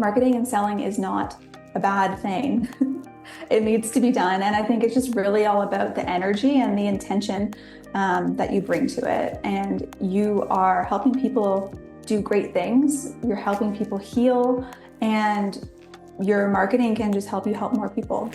marketing and selling is not a bad thing. It needs to be done. And I think it's just really all about the energy and the intention that you bring to it. And you are helping people do great things. You're helping people heal, and your marketing can just help you help more people.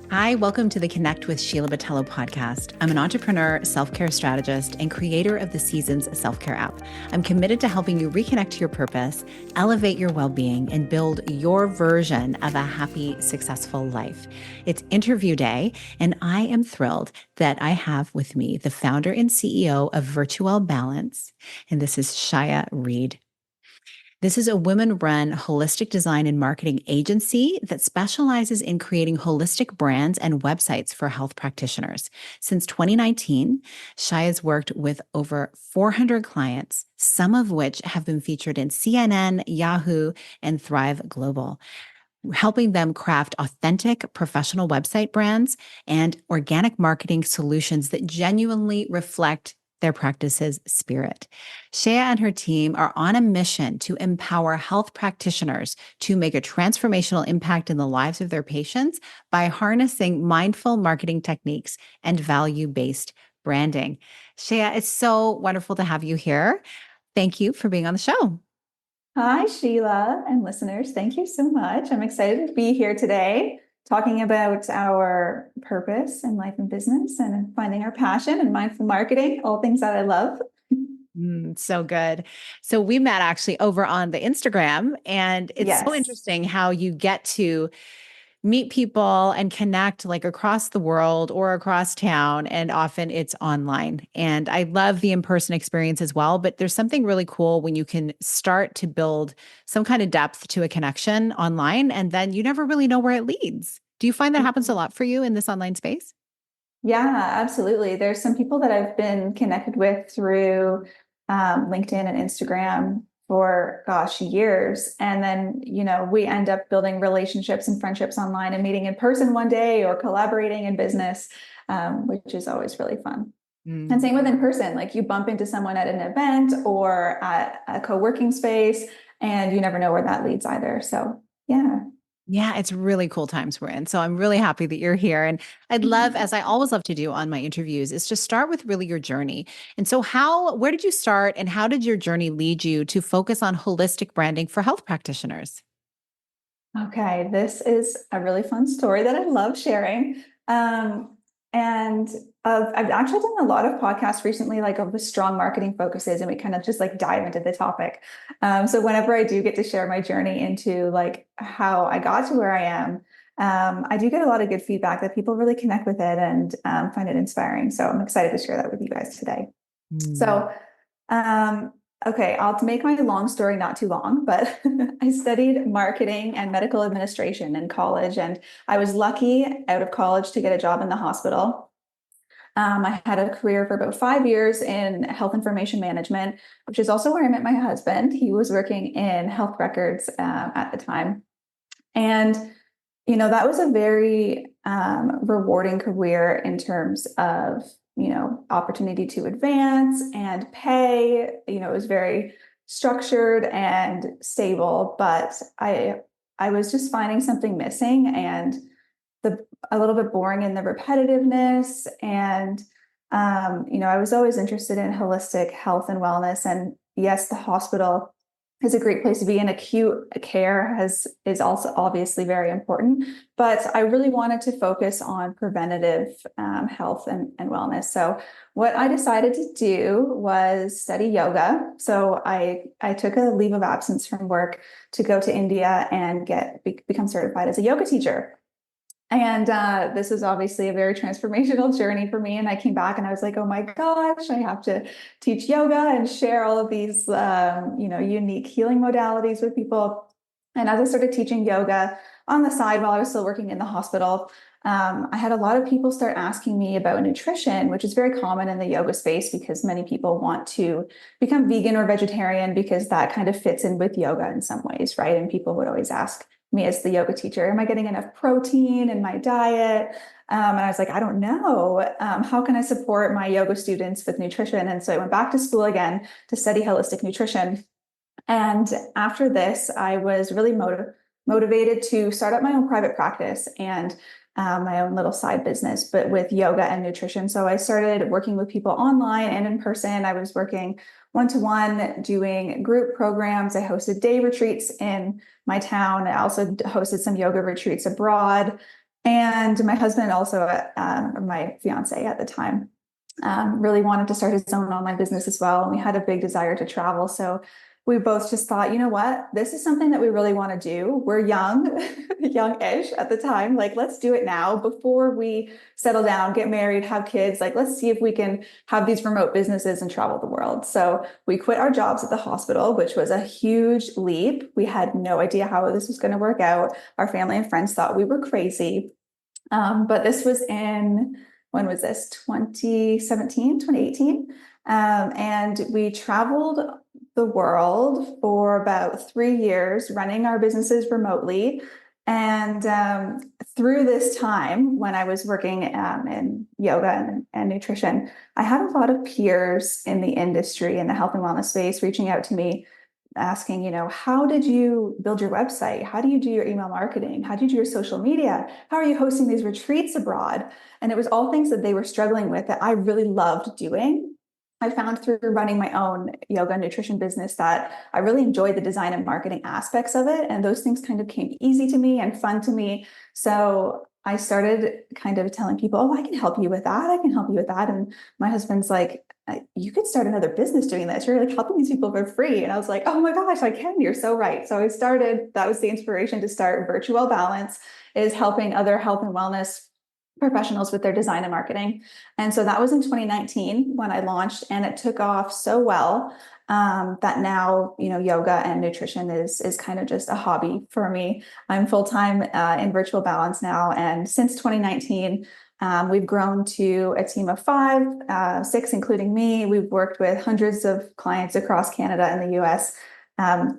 Hi, welcome to the Connect with Sheila Botelho podcast. I'm an entrepreneur, self-care strategist, and creator of the Seasons self-care app. I'm committed to helping you reconnect to your purpose, elevate your well-being, and build your version of a happy, successful life. It's interview day, and I am thrilled that I have with me the founder and CEO of Virtual Balance, and this is Shayah Reed. This is a women-run holistic design and marketing agency that specializes in creating holistic brands and websites for health practitioners. Since 2019, Shayah has worked with over 400 clients, some of which have been featured in CNN, Yahoo, and Thrive Global, helping them craft authentic professional website brands and organic marketing solutions that genuinely reflect their practice's spirit. Shayah and her team are on a mission to empower health practitioners to make a transformational impact in the lives of their patients by harnessing mindful marketing techniques and value-based branding. Shayah, it's so wonderful to have you here. Thank you for being on the show. Hi, Sheila and listeners. Thank you so much. I'm excited to be here today talking about our purpose in life and business and finding our passion and mindful marketing, all things that I love. So good. So we met actually over on the Instagram, and it's so Yes. interesting how you get to meet people and connect like across the world or across town. And often it's online. And I love the in-person experience as well. But there's something really cool when you can start to build some kind of depth to a connection online, and then you never really know where it leads. Do you find that happens a lot for you in this online space? Yeah, absolutely. There's some people that I've been connected with through LinkedIn and Instagram for, gosh, years. And then, we end up building relationships and friendships online and meeting in person one day or collaborating in business, which is always really fun. And same with in person, like you bump into someone at an event or at a co-working space, and you never know where that leads either. So, yeah. Yeah, it's really cool times we're in. So I'm really happy that you're here. And I'd love, as I always love to do on my interviews, is to start with really your journey. And so where did you start, and how did your journey lead you to focus on holistic branding for health practitioners? Okay, this is a really fun story that I love sharing. And I've actually done a lot of podcasts recently, like of the strong marketing focuses, and we kind of just like dive into the topic. So whenever I do get to share my journey into like how I got to where I am, I do get a lot of good feedback that people really connect with it and find it inspiring. So I'm excited to share that with you guys today. So, okay, I'll make my long story not too long, but I studied marketing and medical administration in college, and I was lucky out of college to get a job in the hospital. I had a career for about 5 years in health information management, which is also where I met my husband. He was working in health records at the time. And that was a very rewarding career in terms of, opportunity to advance and pay. It was very structured and stable, but I was just finding something missing, and a little bit boring in the repetitiveness. And, I was always interested in holistic health and wellness. And yes, the hospital is a great place to be, and acute care is also obviously very important. But I really wanted to focus on preventative health and wellness. So what I decided to do was study yoga. So I took a leave of absence from work to go to India and become certified as a yoga teacher. And this was obviously a very transformational journey for me. And I came back and I was like, oh my gosh, I have to teach yoga and share all of these, unique healing modalities with people. And as I started teaching yoga on the side while I was still working in the hospital, I had a lot of people start asking me about nutrition, which is very common in the yoga space because many people want to become vegan or vegetarian because that kind of fits in with yoga in some ways, right? And people would always ask me as the yoga teacher, am I getting enough protein in my diet? And I was like, I don't know. How can I support my yoga students with nutrition? And so I went back to school again to study holistic nutrition. And after this, I was really motivated to start up my own private practice and my own little side business, but with yoga and nutrition. So I started working with people online and in person. I was working one-to-one, doing group programs. I hosted day retreats in my town. I also hosted some yoga retreats abroad. And my husband, also my fiance at the time, really wanted to start his own online business as well. And we had a big desire to travel. So we both just thought, you know what, this is something that we really want to do. We're young, young-ish at the time. Like, let's do it now before we settle down, get married, have kids. Like, let's see if we can have these remote businesses and travel the world. So we quit our jobs at the hospital, which was a huge leap. We had no idea how this was going to work out. Our family and friends thought we were crazy. But this was in, when was this? 2017, 2018. And we traveled the world for about 3 years, running our businesses remotely. And through this time, when I was working in yoga and nutrition, I had a lot of peers in the industry, in the health and wellness space, reaching out to me asking, how did you build your website? How do you do your email marketing? How do you do your social media? How are you hosting these retreats abroad? And it was all things that they were struggling with that I really loved doing. I found through running my own yoga and nutrition business that I really enjoyed the design and marketing aspects of it. And those things kind of came easy to me and fun to me. So I started kind of telling people, oh, I can help you with that. I can help you with that. And my husband's like, you could start another business doing this. You're like helping these people for free. And I was like, oh my gosh, I can. You're so right. So I started, that was the inspiration to start Virtual Balance, is helping other health and wellness professionals with their design and marketing. And so that was in 2019 when I launched, and it took off so well that now, yoga and nutrition is kind of just a hobby for me. I'm full-time in Virtual Balance now. And since 2019, we've grown to a team of 5, 6, including me. We've worked with hundreds of clients across Canada and the US,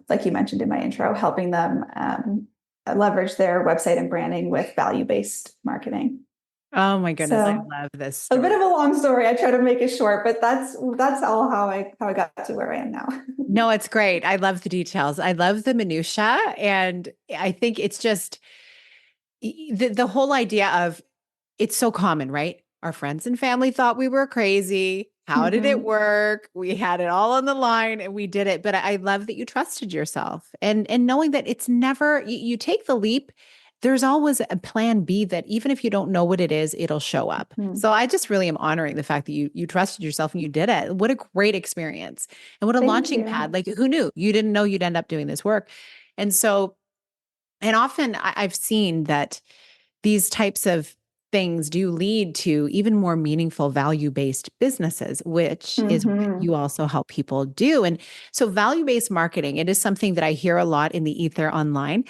like you mentioned in my intro, helping them leverage their website and branding with value-based marketing. Oh my goodness, I So love this a bit story. of a long story. I try to make it short, but that's all how I got to where I am now. No, it's great. I love the details. I love the minutia, and I think it's just the whole idea of it's so common, right? Our friends and family thought we were crazy. How did it Mhm. work? We had it all on the line and we did it. But I love that you trusted yourself and knowing that it's never you take the leap. There's always a plan B that even if you don't know what it is, it'll show up. Mhm. So I just really am honoring the fact that you trusted yourself and you did it. What a great experience. And what a Thank launching pad. you. Like who knew? You didn't know you'd end up doing this work. And so, and often I've seen that these types of things do lead to even more meaningful value-based businesses, which is what you Mhm. also help people do. And so value-based marketing, it is something that I hear a lot in the ether online.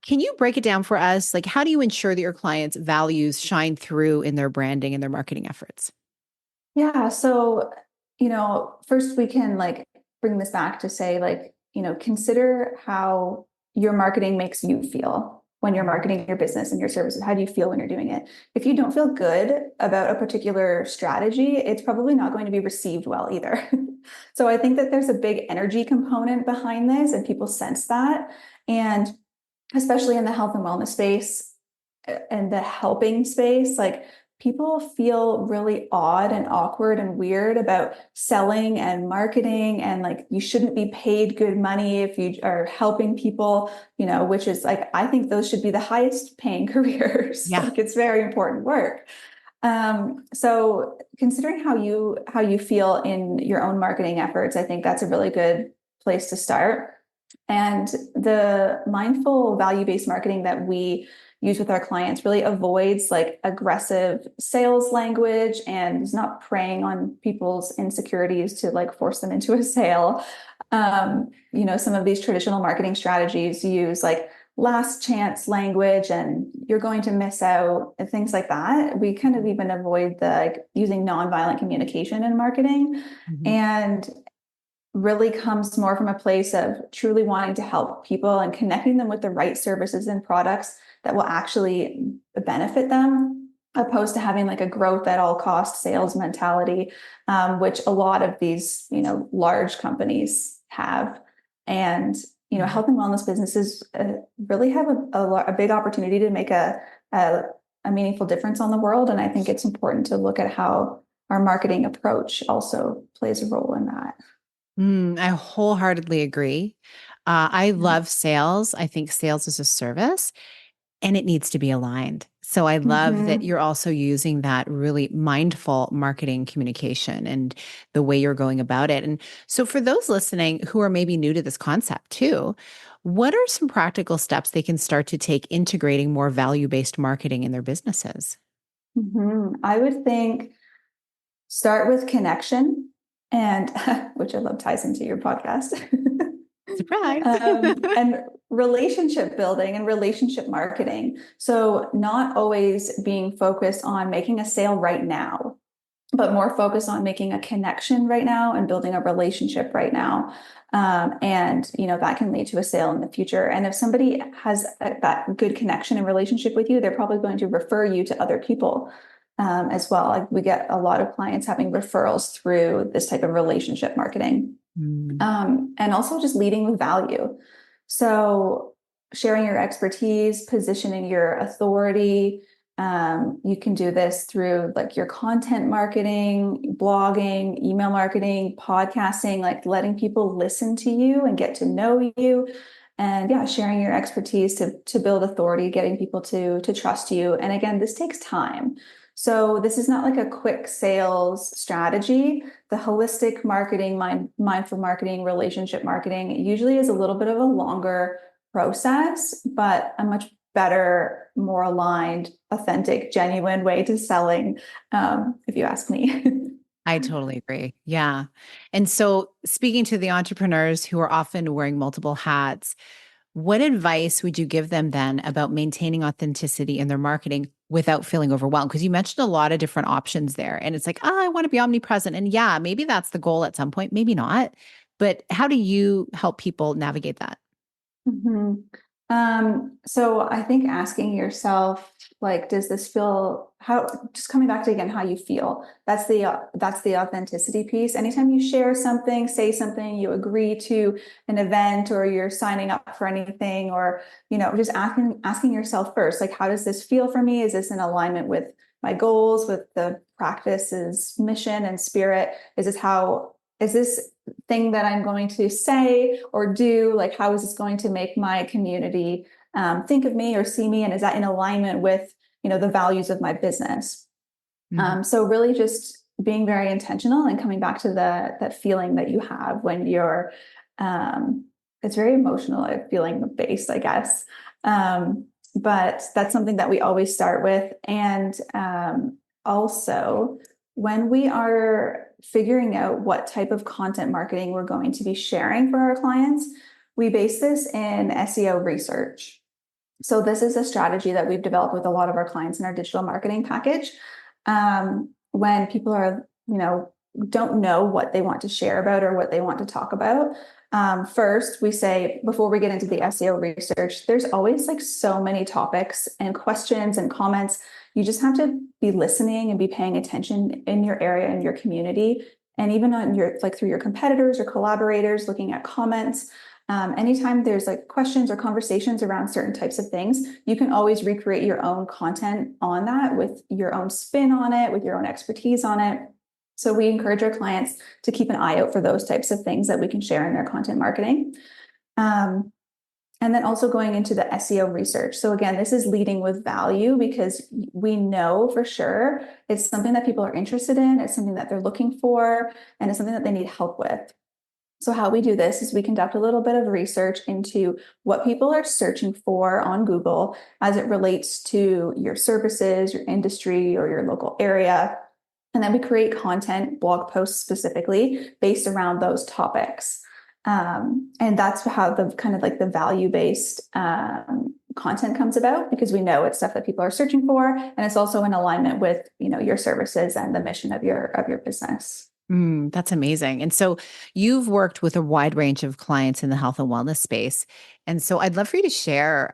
Can you break it down for us? Like, how do you ensure that your clients' values shine through in their branding and their marketing efforts? Yeah. So, first we can like bring this back to say, like, consider how your marketing makes you feel when you're marketing your business and your services. How do you feel when you're doing it? If you don't feel good about a particular strategy, it's probably not going to be received well either. So I think that there's a big energy component behind this, and people sense that. And especially in the health and wellness space and the helping space, like people feel really odd and awkward and weird about selling and marketing, and like you shouldn't be paid good money if you are helping people, which is like I think those should be the highest paying careers. Yeah. Like it's very important work. So considering how you feel in your own marketing efforts, I think that's a really good place to start. And the mindful value-based marketing that we use with our clients really avoids like aggressive sales language and is not preying on people's insecurities to like force them into a sale. Some of these traditional marketing strategies use like last chance language and you're going to miss out and things like that. We kind of even avoid the like using nonviolent communication in marketing, Mhm. and really comes more from a place of truly wanting to help people and connecting them with the right services and products that will actually benefit them. opposed to having like a growth at all cost sales mentality, which a lot of these, large companies have. And, Mhm. health and wellness businesses really have a big opportunity to make a, a meaningful difference on the world. And I think it's important to look at how our marketing approach also plays a role in that. I wholeheartedly agree. I love sales. I think sales is a service and it needs to be aligned. So I love that Mm-hmm. you're also using that really mindful marketing communication and the way you're going about it. And so for those listening who are maybe new to this concept too, what are some practical steps they can start to take integrating more value-based marketing in their businesses? Mm-hmm. I would think start with connection and which I love ties into your podcast. Surprise. And relationship building and relationship marketing. So, not always being focused on making a sale right now, but more focused on making a connection right now and building a relationship right now. And that can lead to a sale in the future. And if somebody has that good connection and relationship with you, they're probably going to refer you to other people as well. Like we get a lot of clients having referrals through this type of relationship marketing, Mm. and also just leading with value. So sharing your expertise, positioning your authority. You can do this through like your content marketing, blogging, email marketing, podcasting, like letting people listen to you and get to know you. And yeah, sharing your expertise to build authority, getting people to trust you. And again, this takes time. So this is not like a quick sales strategy. The holistic marketing, mindful marketing, relationship marketing usually is a little bit of a longer process, but a much better, more aligned, authentic, genuine way to selling, if you ask me. I totally agree. Yeah. And so, speaking to the entrepreneurs who are often wearing multiple hats, what advice would you give them then about maintaining authenticity in their marketing without feeling overwhelmed? Because you mentioned a lot of different options there. And it's like, oh, I want to be omnipresent. And yeah, maybe that's the goal at some point, maybe not. But how do you help people navigate that? Mhm. So I think asking yourself, like, does this feel how, just coming back to again, how you feel. That's the authenticity piece. Anytime you share something, say something, you agree to an event or you're signing up for anything, or, just asking yourself first, like, how does this feel for me? Is this in alignment with my goals, with the practice's mission and spirit? Is this thing that I'm going to say or do, like how is this going to make my community think of me or see me, and is that in alignment with the values of my business? Mhm. So really just being very intentional and coming back to that feeling that you have when you're it's very emotional, feeling based, I guess. But that's something that we always start with. And also when we are figuring out what type of content marketing we're going to be sharing for our clients, we base this in SEO research. So this is a strategy that we've developed with a lot of our clients in our digital marketing package. When people are, don't know what they want to share about or what they want to talk about, first we say before we get into the SEO research, there's always like so many topics and questions and comments. You just have to be listening and be paying attention in your area and your community, and even on your like through your competitors or collaborators, looking at comments. Anytime there's like questions or conversations around certain types of things, you can always recreate your own content on that with your own spin on it, with your own expertise on it. So we encourage our clients to keep an eye out for those types of things that we can share in their content marketing. Um, and then also going into the SEO research. So again, this is leading with value because we know for sure it's something that people are interested in, it's something that they're looking for, and it's something that they need help with. So how we do this is we conduct a little bit of research into what people are searching for on Google as it relates to your services, your industry, or your local area. And then we create content, blog posts specifically based around those topics. And that's how the kind of like the value-based content comes about, because we know it's stuff that people are searching for, and it's also in alignment with your services and the mission of your business. That's amazing. And so you've worked with a wide range of clients in the health and wellness space. And so I'd love for you to share,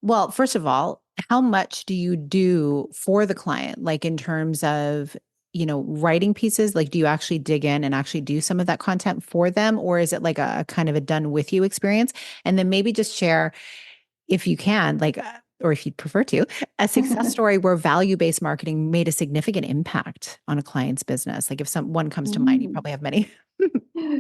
well, first of all, how much do you do for the client? Like in terms of, writing pieces, like do you actually dig in and actually do some of that content for them? Or is it like a kind of a done with you experience? And then maybe just share, if you can, like, or if you'd prefer to, a success story where value-based marketing made a significant impact on a client's business. Like if someone comes to mind, you Mm. probably have many.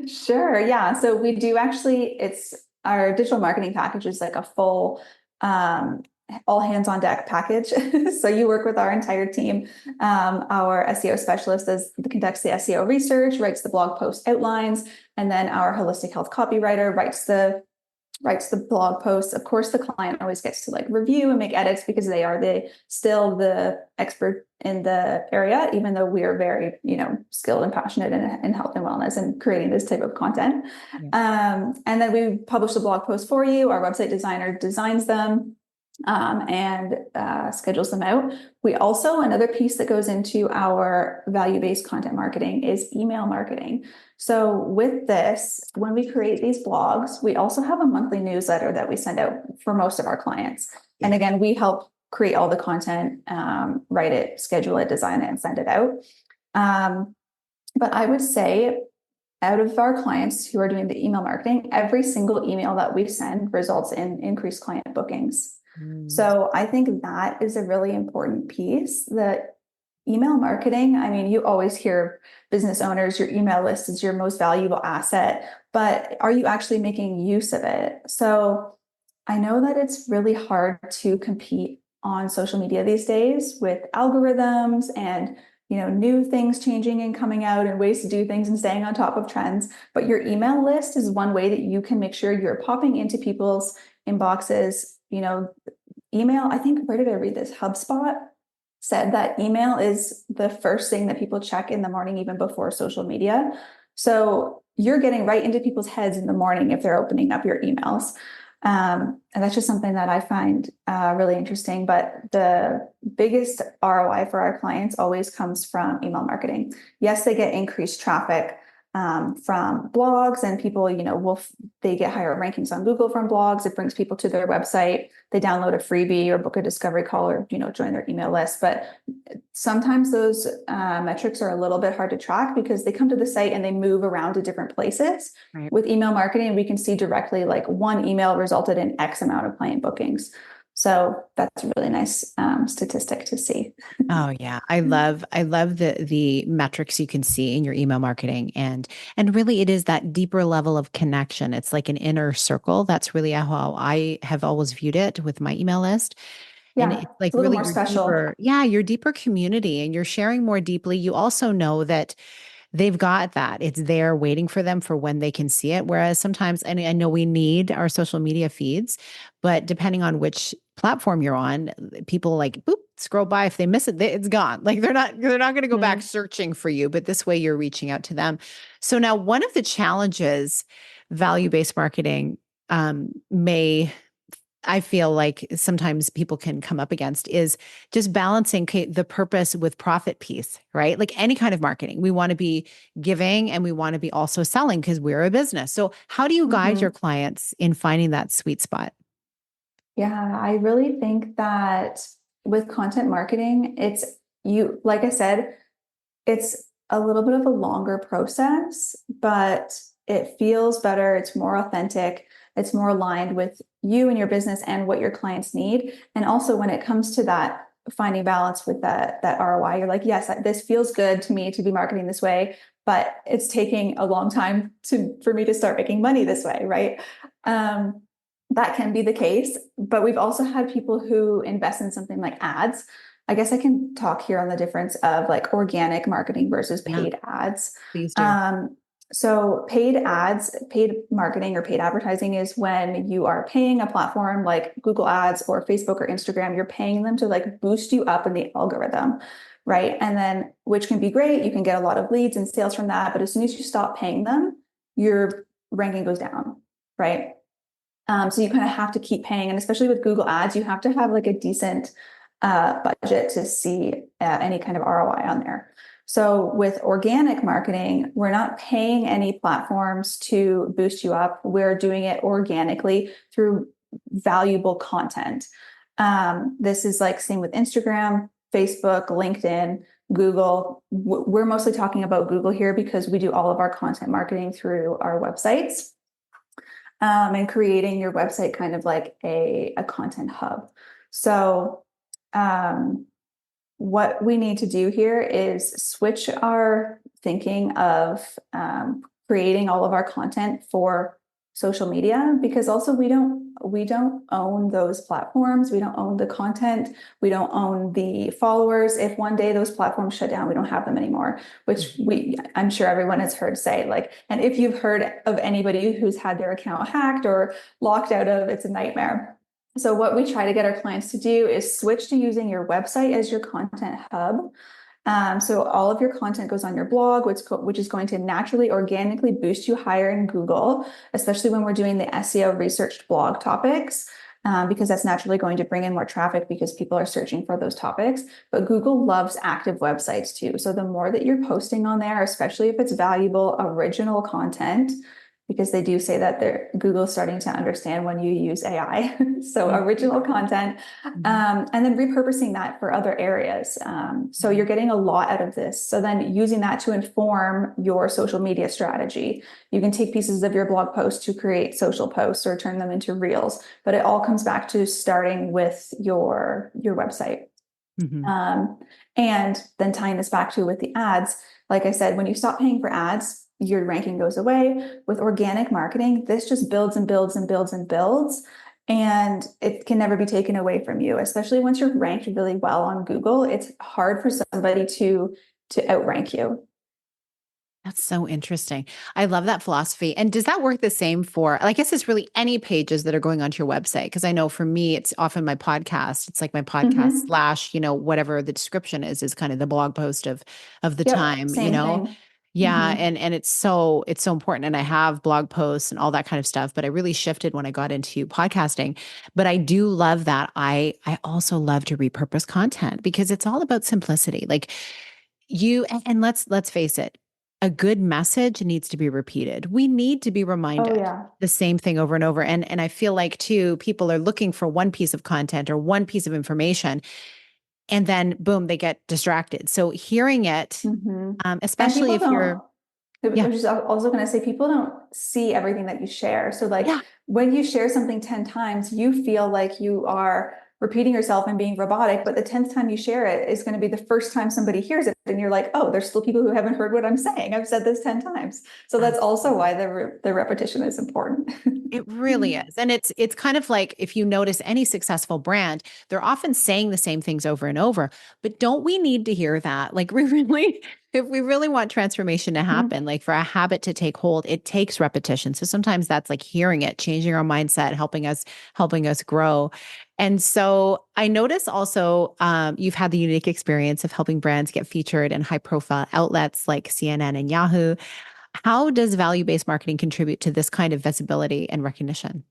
Sure. Yeah. So we do actually, it's our digital marketing package is like a full, um, all hands on deck package. So you work with our entire team. Our SEO specialist conducts the SEO research, writes the blog post outlines, and then our holistic health copywriter writes the blog posts. Of course, the client always gets to like review and make edits because they are still the expert in the area, even though we are very, skilled and passionate in health and wellness and creating this type of content. Yeah. And then we publish the blog post for you. Our website designer designs them. And schedules them out. We also, another piece that goes into our value-based content marketing is email marketing. So with this, when we create these blogs, we also have a monthly newsletter that we send out for most of our clients. Yeah. And again, we help create all the content, write it, schedule it, design it, and send it out. But I would say out of our clients who are doing the email marketing, every single email that we send results in increased client bookings. So I think that is a really important piece that email marketing, I mean, you always hear business owners, your email list is your most valuable asset, but are you actually making use of it? So I know that it's really hard to compete on social media these days with algorithms and new things changing and coming out and ways to do things and staying on top of trends. But your email list is one way that you can make sure you're popping into people's inboxes. Email, I think, where did I read this? HubSpot said that email is the first thing that people check in the morning, even before social media. So you're getting right into people's heads in the morning if they're opening up your emails. And that's just something that I find really interesting. But the biggest ROI for our clients always comes from email marketing. Yes, they get increased traffic from blogs, and people, they get higher rankings on Google from blogs. It brings people to their website. They download a freebie or book a discovery call or, join their email list. But sometimes those metrics are a little bit hard to track because they come to the site and they move around to different places. Right. With email marketing, we can see directly like one email resulted in X amount of client bookings. So that's a really nice statistic to see. Oh yeah. I love the metrics you can see in your email marketing, and really it is that deeper level of connection. It's like an inner circle. That's really how I have always viewed it with my email list. And Yeah, it's like it's a little really more your special. deeper, your deeper community, and you're sharing more deeply. You also know that they've got that. It's there waiting for them for when they can see it. Whereas sometimes, and I know we need our social media feeds, but depending on which platform you're on, people like boop, scroll by. If they miss it, it's gone. Like they're not going to go back searching for you, but this way you're reaching out to them. So now one of the challenges value-based marketing may, I feel like sometimes people can come up against is just balancing the purpose with profit piece, right? Like any kind of marketing, we want to be giving and we want to be also selling because we're a business. So how do you guide your clients in finding that sweet spot? Yeah, I really think that with content marketing, like I said, it's a little bit of a longer process, but it feels better. It's more authentic. It's more aligned with you and your business and what your clients need. And also when it comes to that finding balance with that ROI, you're like, yes, this feels good to me to be marketing this way, but it's taking a long time for me to start making money this way, right? That can be the case, but we've also had people who invest in something like ads. I guess I can talk here on the difference of like organic marketing versus Yeah, paid ads. please do. So paid ads, paid marketing or paid advertising is when you are paying a platform like Google Ads or Facebook or Instagram, you're paying them to like boost you up in the algorithm, right? And then, which can be great. You can get a lot of leads and sales from that. But as soon as you stop paying them, your ranking goes down, right? So you kind of have to keep paying. And especially with Google Ads, you have to have like a decent budget to see any kind of ROI on there. So with organic marketing, we're not paying any platforms to boost you up. We're doing it organically through valuable content. This is like same with Instagram, Facebook, LinkedIn, Google. We're mostly talking about Google here because we do all of our content marketing through our websites, and creating your website kind of like a content hub. So, what we need to do here is switch our thinking of creating all of our content for social media, because also we don't own those platforms. We don't own the content. We don't own the followers. If one day those platforms shut down, we don't have them anymore, which I'm sure everyone has heard say, like, and if you've heard of anybody who's had their account hacked or locked out of, it's a nightmare. So what we try to get our clients to do is switch to using your website as your content hub. So all of your content goes on your blog, which is going to naturally, organically boost you higher in Google, especially when we're doing the SEO researched blog topics, because that's naturally going to bring in more traffic because people are searching for those topics. But Google loves active websites too. So the more that you're posting on there, especially if it's valuable, original content, because they do say that Google's starting to understand when you use AI. So original content, and then repurposing that for other areas. So you're getting a lot out of this. So then using that to inform your social media strategy. You can take pieces of your blog post to create social posts or turn them into reels, but it all comes back to starting with your website. And then tying this back to with the ads, like I said, when you stop paying for ads, your ranking goes away. With organic marketing, this just builds and builds and builds and builds, and it can never be taken away from you, especially once you're ranked really well on Google. It's hard for somebody to outrank you. That's so interesting. I love that philosophy. And does that work the same for, I guess it's really any pages that are going onto your website? Because I know for me, it's often my podcast. It's like my podcast Mm-hmm. slash, whatever the description is kind of the blog post of the Yep, time, same thing. Yeah. Mm-hmm. And it's so important. And I have blog posts and all that kind of stuff, but I really shifted when I got into podcasting. But I do love that. I also love to repurpose content because it's all about simplicity. Like and let's face it, a good message needs to be repeated. We need to be Oh reminded yeah. the same thing over and over. And I feel like too, people are looking for one piece of content or one piece of information, and then boom, they get distracted. So hearing it, Mm-hmm. And especially people if don't, you're, I yeah, was just also going to say, people don't see everything that you share. So like yeah, when you share something 10 times, you feel like you are repeating yourself and being robotic, but the 10th time you share it is going to be the first time somebody hears it. And you're like, oh, there's still people who haven't heard what I'm saying. I've said this 10 times. So that's also why absolutely. the repetition is important. It really is. And it's kind of like if you notice any successful brand, they're often saying the same things over and over. But don't we need to hear that? Like we really, if we really want transformation to happen, like for a habit to take hold, it takes repetition. So sometimes that's like hearing it, changing our mindset, helping us grow. And so I notice also you've had the unique experience of helping brands get featured in high profile outlets like CNN and Yahoo. How does value-based marketing contribute to this kind of visibility and recognition?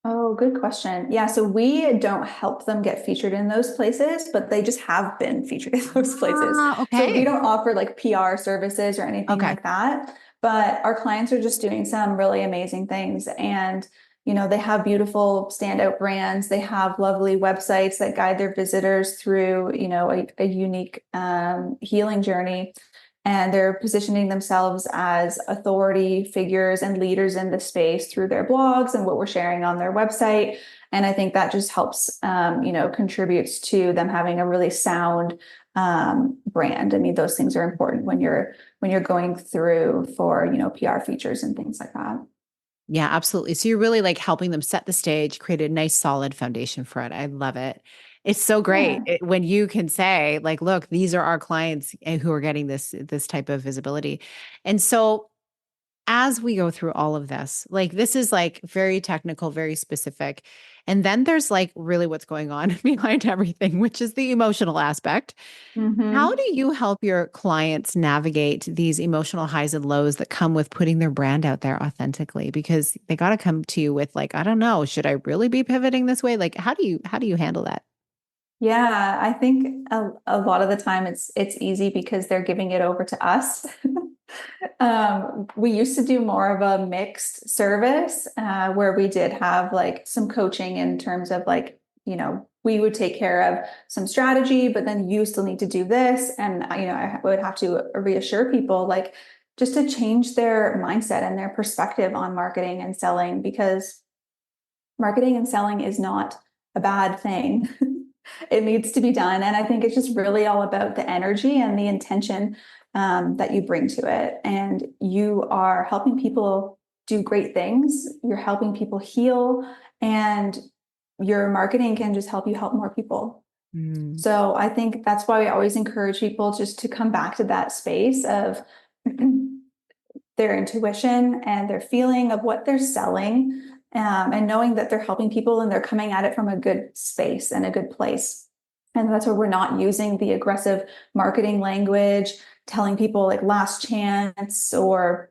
Oh, good question. Yeah, so we don't help them get featured in those places, but they just have been featured in those places. Ah, So we okay. don't offer like PR services or anything Okay. like that, but our clients are just doing some really amazing things. And, they have beautiful standout brands. They have lovely websites that guide their visitors through, a unique healing journey, and they're positioning themselves as authority figures and leaders in the space through their blogs and what we're sharing on their website. And I think that just helps, contributes to them having a really sound brand. I mean, those things are important when you're going through for PR features and things like that. Yeah, absolutely. So you're really like helping them set the stage, create a nice solid foundation for it. I love it. It's so great Yeah. when you can say like, look, these are our clients who are getting this type of visibility. And so as we go through all of this, like this is like very technical, very specific. And then there's like really what's going on behind everything, which is the emotional aspect. How Mm-hmm. do you help your clients navigate these emotional highs and lows that come with putting their brand out there authentically? Because they got to come to you with like, I don't know, should I really be pivoting this way? Like, how do you handle that? Yeah, I think a lot of the time it's easy because they're giving it over to us. We used to do more of a mixed service, where we did have like some coaching in terms of like, we would take care of some strategy, but then you still need to do this. And, I would have to reassure people, like, just to change their mindset and their perspective on marketing and selling, because marketing and selling is not a bad thing. It needs to be done. And I think it's just really all about the energy and the intention that you bring to it. And you are helping people do great things, you're helping people heal, and your marketing can just help you help more people. Mm. So I think that's why we always encourage people just to come back to that space of their intuition and their feeling of what they're selling, and knowing that they're helping people and they're coming at it from a good space and a good place. And that's where we're not using the aggressive marketing language, telling people like last chance, or,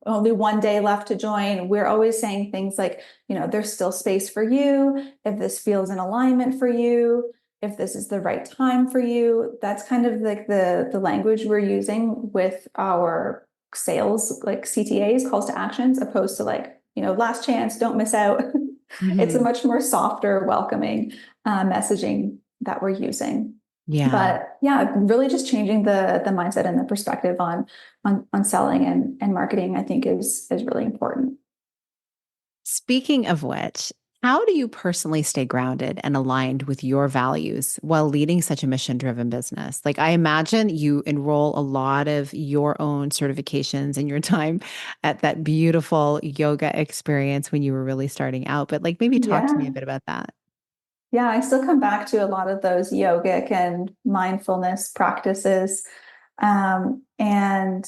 only one day left to join. We're always saying things like, there's still space for you. If this feels in alignment for you, if this is the right time for you. That's kind of like the language we're using with our sales, like CTAs, calls to actions, opposed to like, last chance, don't miss out. It's a Mhm. much more softer, welcoming messaging that we're using. Yeah. But yeah, really just changing the mindset and the perspective on selling and marketing, I think is really important. Speaking of which, how do you personally stay grounded and aligned with your values while leading such a mission-driven business? Like, I imagine you enroll a lot of your own certifications in your time at that beautiful yoga experience when you were really starting out. But like, maybe talk to me a Yeah. bit about that. Yeah, I still come back to a lot of those yogic and mindfulness practices. And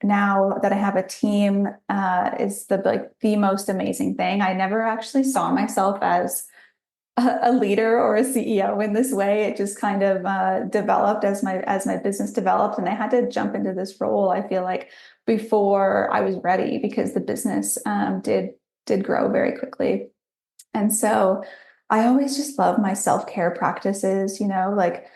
now that I have a team, is the most amazing thing. I never actually saw myself as a leader or a CEO in this way. It just kind of developed as my business developed, and I had to jump into this role. I feel like before I was ready, because the business did grow very quickly. And so I always just love my self-care practices, like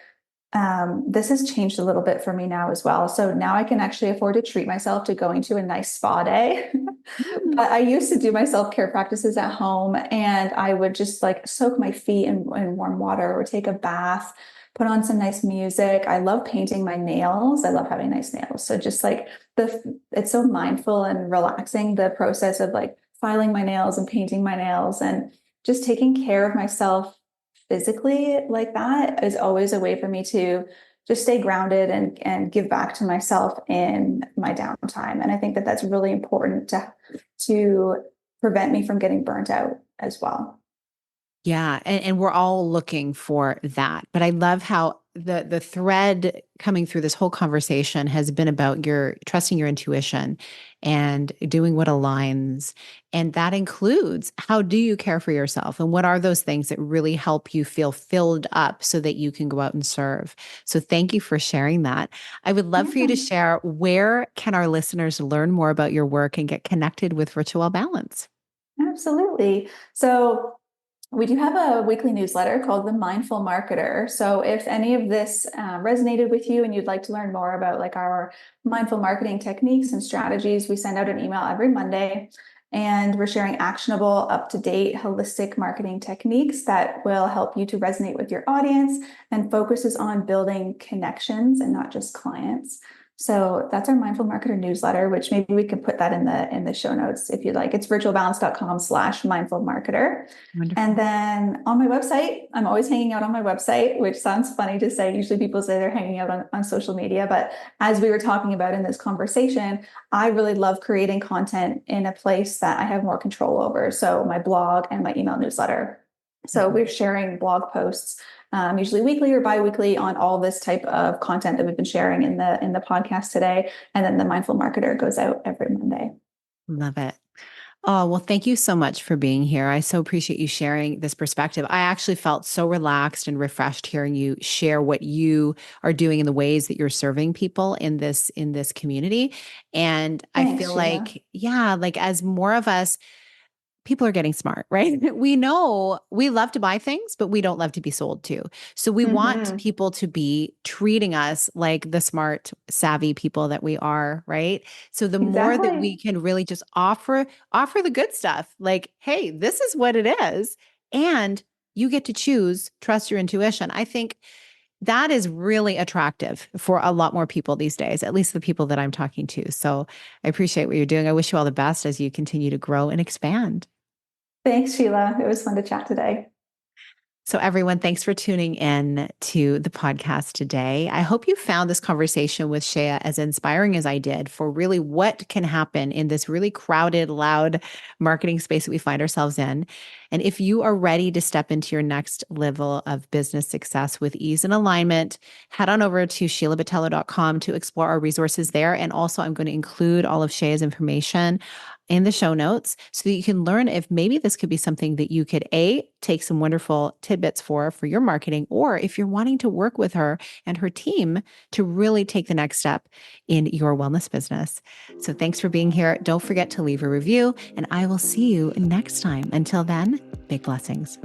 this has changed a little bit for me now as well. So now I can actually afford to treat myself to going to a nice spa day. Mm. But I used to do my self-care practices at home, and I would just like soak my feet in warm water or take a bath, put on some nice music. I love painting my nails. I love having nice nails. So just like it's so mindful and relaxing, the process of like filing my nails and painting my nails and just taking care of myself physically like that is always a way for me to just stay grounded and give back to myself in my downtime. And I think that that's really important to prevent me from getting burnt out as well. Yeah, and we're all looking for that. But I love how the thread coming through this whole conversation has been about your trusting your intuition and doing what aligns. And that includes, how do you care for yourself? And what are those things that really help you feel filled up so that you can go out and serve? So thank you for sharing that. I would love for you Yeah, to share, where can our listeners learn more about your work and get connected with Virtual Balance? absolutely. So we do have a weekly newsletter called The Mindful Marketer. So if any of this resonated with you and you'd like to learn more about like our mindful marketing techniques and strategies, we send out an email every Monday, and we're sharing actionable, up-to-date, holistic marketing techniques that will help you to resonate with your audience and focuses on building connections and not just clients. So that's our mindful marketer newsletter, which maybe we could put that in the show notes if you'd like. It's virtualbalance.com/mindful marketer. And Wonderful. then on my website, I'm always hanging out on my website, which sounds funny to say. Usually people say they're hanging out on social media. But as we were talking about in this conversation, I really love creating content in a place that I have more control over. So my blog and my email newsletter. So Mhm. we're sharing blog posts, usually weekly or biweekly, on all this type of content that we've been sharing in the podcast today. And then the Mindful Marketer goes out every Monday. Love it. Oh, well, thank you so much for being here. I so appreciate you sharing this perspective. I actually felt so relaxed and refreshed hearing you share what you are doing in the ways that you're serving people in this community. And I Thanks, feel Sheila. like, yeah, like as more of us, people are getting smart, right? We know we love to buy things, but we don't love to be sold to. So we want Mm-hmm. people to be treating us like the smart, savvy people that we are, right? So the more that Exactly. we can really just offer the good stuff, like, hey, this is what it is. And You get to choose, trust your intuition. I think that is really attractive for a lot more people these days, at least the people that I'm talking to. So I appreciate what you're doing. I wish you all the best as you continue to grow and expand. Thanks, Sheila. It was fun to chat today. So, everyone, thanks for tuning in to the podcast today. I hope you found this conversation with Shayah as inspiring as I did for really what can happen in this really crowded, loud marketing space that we find ourselves in. And if you are ready to step into your next level of business success with ease and alignment, head on over to SheilahBatello.com to explore our resources there. And also, I'm going to include all of Shayah's information in the show notes so that you can learn if maybe this could be something that you could take some wonderful tidbits for your marketing, or if you're wanting to work with her and her team to really take the next step in your wellness business. So thanks for being here. Don't forget to leave a review, and I will see you next time. Until then, big blessings.